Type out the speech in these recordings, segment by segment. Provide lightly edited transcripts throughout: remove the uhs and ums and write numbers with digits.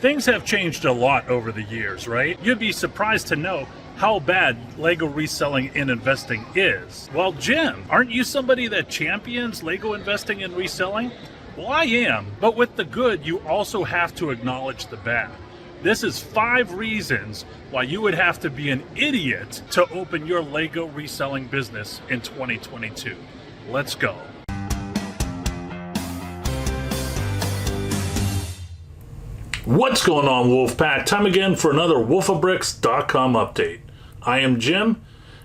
Things have changed a lot over the years, right? You'd be surprised to know how bad LEGO reselling and investing is. Well, Jim, aren't you somebody that champions LEGO investing and reselling? Well, I am, but with the good, you also have to acknowledge the bad. This is 5 reasons why you would have to be an idiot to open your LEGO reselling business in 2022. Let's go. What's going on, Wolfpack? Time again for another wolfofbricks.com update. I am Jim,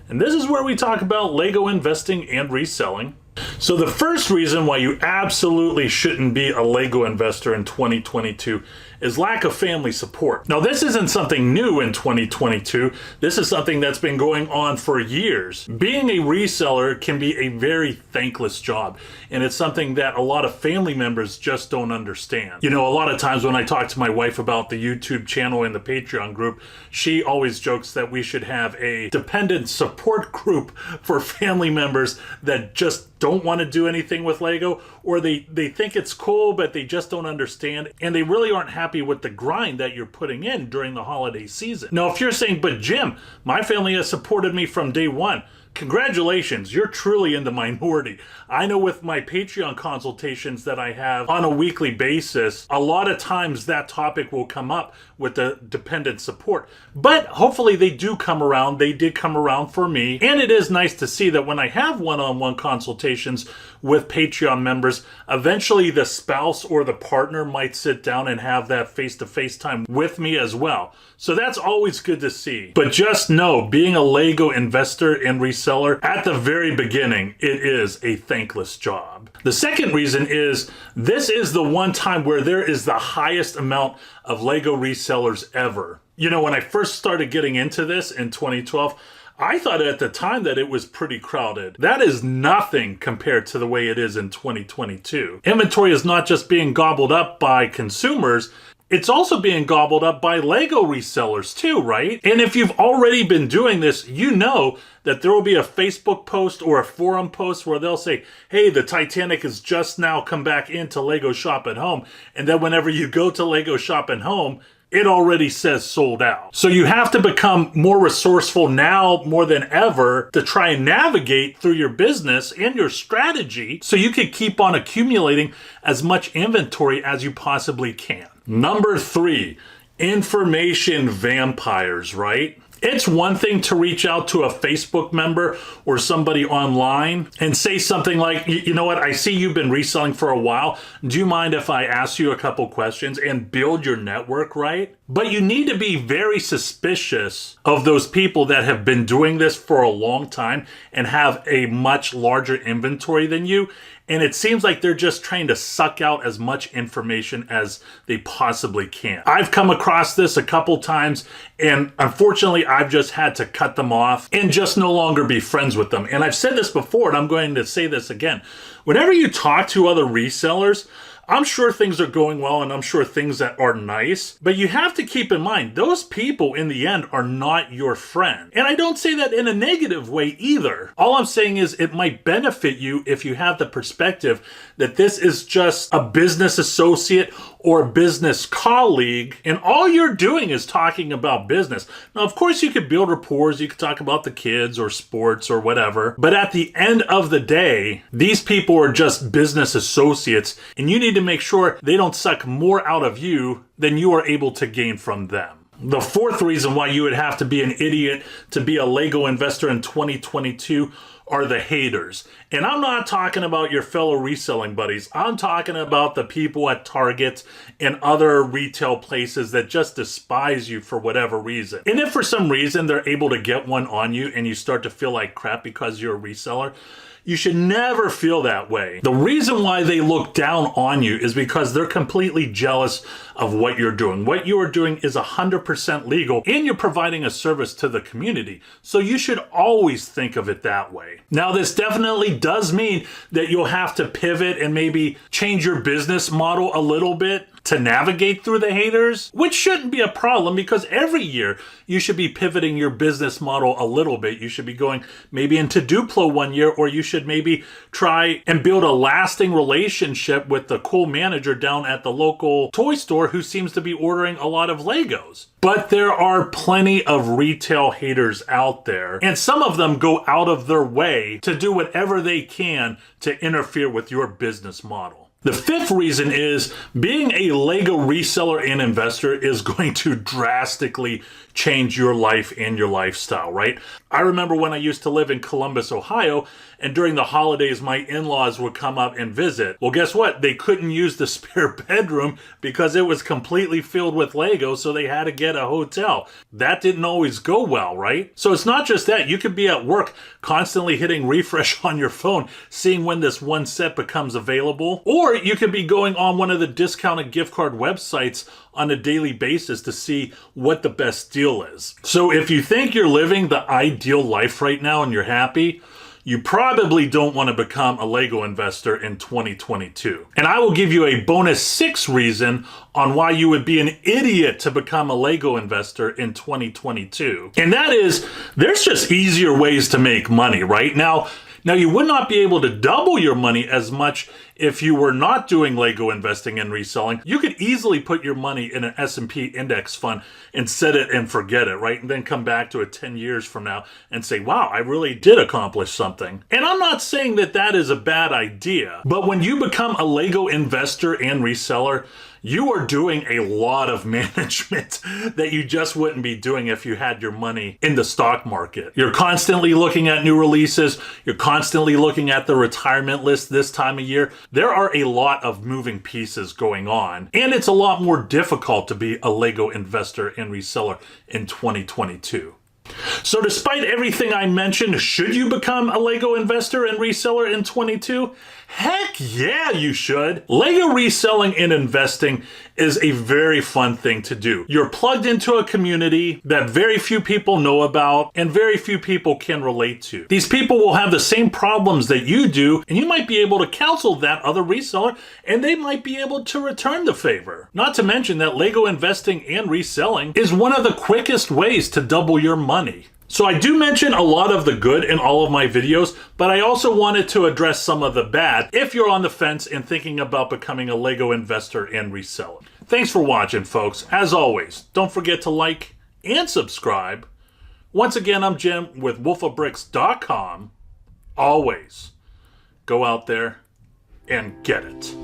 and this is where we talk about LEGO investing and reselling. So the first reason why you absolutely shouldn't be a LEGO investor in 2022 is lack of family support. Now, this isn't something new in 2022. This is something that's been going on for years. Being a reseller can be a very thankless job, and it's something that a lot of family members just don't understand. You know, a lot of times when I talk to my wife about the YouTube channel and the Patreon group, she always jokes that we should have a dependent support group for family members that just don't want to do anything with LEGO, or they think it's cool, but they just don't understand, and they really aren't happy with the grind that you're putting in during the holiday season. Now, if you're saying, but Jim, my family has supported me from day one, congratulations, you're truly in the minority. I know with my Patreon consultations that I have on a weekly basis, a lot of times that topic will come up with the dependent support. But hopefully they do come around. They did come around for me. And it is nice to see that when I have one-on-one consultations with Patreon members, eventually the spouse or the partner might sit down and have that face-to-face time with me as well. So that's always good to see. But just know, being a LEGO investor and reseller, at the very beginning, it is a thankless job. The second reason is this is the one time where there is the highest amount of LEGO resellers ever. You know, when I first started getting into this in 2012, I thought at the time that it was pretty crowded. That is nothing compared to the way it is in 2022. Inventory is not just being gobbled up by consumers, it's also being gobbled up by LEGO resellers too, right? And if you've already been doing this, you know that there will be a Facebook post or a forum post where they'll say, hey, the Titanic has just now come back into LEGO Shop at Home. And then whenever you go to LEGO Shop at Home, it already says sold out. So you have to become more resourceful now more than ever to try and navigate through your business and your strategy so you can keep on accumulating as much inventory as you possibly can. Number 3, information vampires, right? It's one thing to reach out to a Facebook member or somebody online and say something like, you know what, I see you've been reselling for a while. Do you mind if I ask you a couple questions and build your network, right? But you need to be very suspicious of those people that have been doing this for a long time and have a much larger inventory than you. And it seems like they're just trying to suck out as much information as they possibly can. I've come across this a couple times, and unfortunately, I've just had to cut them off and just no longer be friends with them. And I've said this before, and I'm going to say this again. Whenever you talk to other resellers, I'm sure things are going well and I'm sure things that are nice, but you have to keep in mind, those people in the end are not your friend. And I don't say that in a negative way either. All I'm saying is it might benefit you if you have the perspective that this is just a business associate or business colleague, and all you're doing is talking about business. Now, of course, you could build rapport, you could talk about the kids or sports or whatever, but at the end of the day, these people are just business associates, and you need to make sure they don't suck more out of you than you are able to gain from them. The fourth reason why you would have to be an idiot to be a LEGO investor in 2022 are the haters. And I'm not talking about your fellow reselling buddies. I'm talking about the people at Target and other retail places that just despise you for whatever reason. And if for some reason they're able to get one on you and you start to feel like crap because you're a reseller, you should never feel that way. The reason why they look down on you is because they're completely jealous of what you're doing. What you are doing is 100% legal and you're providing a service to the community. So you should always think of it that way. Now, this definitely does mean that you'll have to pivot and maybe change your business model a little bit. to navigate through the haters, which shouldn't be a problem because every year you should be pivoting your business model a little bit. You should be going maybe into Duplo one year, or you should maybe try and build a lasting relationship with the cool manager down at the local toy store who seems to be ordering a lot of Legos. But there are plenty of retail haters out there, and some of them go out of their way to do whatever they can to interfere with your business model. The fifth reason is being a LEGO reseller and investor is going to drastically change your life and your lifestyle, right? I remember when I used to live in Columbus, Ohio, and during the holidays, my in-laws would come up and visit. Well, guess what? They couldn't use the spare bedroom because it was completely filled with Lego, so they had to get a hotel. That didn't always go well, right? So it's not just that. You could be at work constantly hitting refresh on your phone, seeing when this one set becomes available. Or you could be going on one of the discounted gift card websites on a daily basis to see what the best deal is. So if you think you're living the ideal life right now and you're happy, you probably don't want to become a LEGO investor in 2022. And I will give you a bonus 6 reason on why you would be an idiot to become a LEGO investor in 2022. And that is, there's just easier ways to make money, right? Now you would not be able to double your money as much if you were not doing LEGO investing and reselling. You could easily put your money in an S&P index fund and set it and forget it, right? And then come back to it 10 years from now and say, wow, I really did accomplish something. And I'm not saying that that is a bad idea, but when you become a LEGO investor and reseller, you are doing a lot of management that you just wouldn't be doing if you had your money in the stock market. You're constantly looking at new releases. You're constantly looking at the retirement list this time of year. There are a lot of moving pieces going on, and it's a lot more difficult to be a LEGO investor and reseller in 2022. So despite everything I mentioned, should you become a LEGO investor and reseller in 22? Heck yeah, you should. LEGO reselling and investing is a very fun thing to do. You're plugged into a community that very few people know about and very few people can relate to. These people will have the same problems that you do, and you might be able to counsel that other reseller, and they might be able to return the favor. Not to mention that LEGO investing and reselling is one of the quickest ways to double your money. So I do mention a lot of the good in all of my videos, but I also wanted to address some of the bad if you're on the fence and thinking about becoming a LEGO investor and reseller. Thanks for watching, folks. As always, don't forget to like and subscribe. Once again, I'm Jim with wolfofbricks.com. Always go out there and get it.